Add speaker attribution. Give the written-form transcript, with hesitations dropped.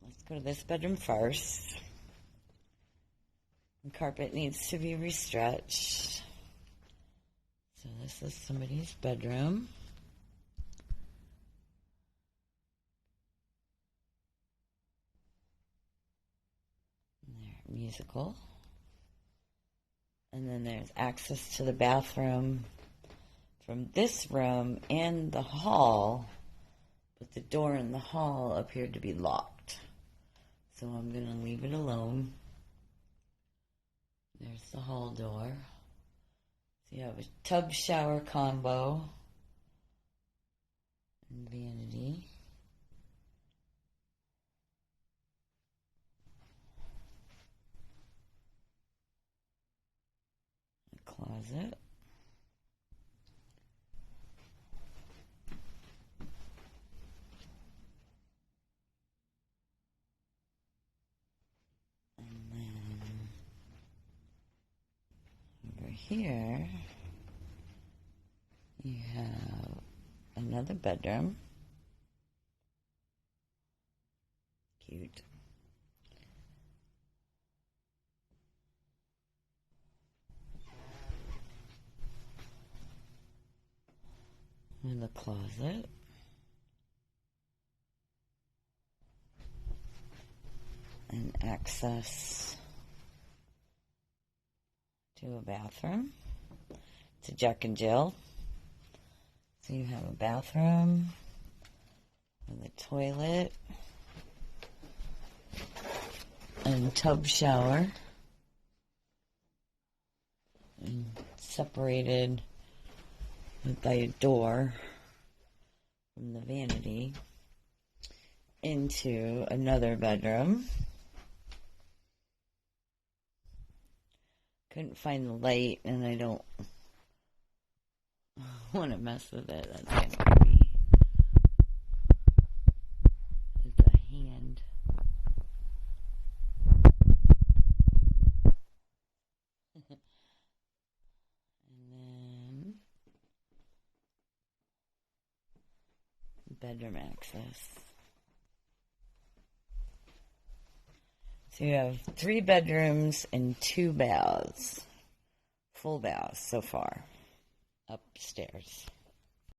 Speaker 1: Let's go to this bedroom first. The carpet needs to be restretched. So this is somebody's bedroom. There, musical. And then there's access to the bathroom from this room and the hall, but the door in the hall appeared to be locked. So I'm going to leave it alone. There's the hall door. So you have a tub shower combo and vanity. A closet. Here, you have another bedroom. Cute. And the closet. And access to a bathroom. It's a Jack and Jill. So you have a bathroom with a toilet and tub shower, and separated by a door from the vanity into another bedroom. Couldn't find the light, and I don't want to mess with it. That's kind of creepy. It's a hand. And then bedroom access. So you have 3 bedrooms and 2 baths. Full baths so far. Upstairs.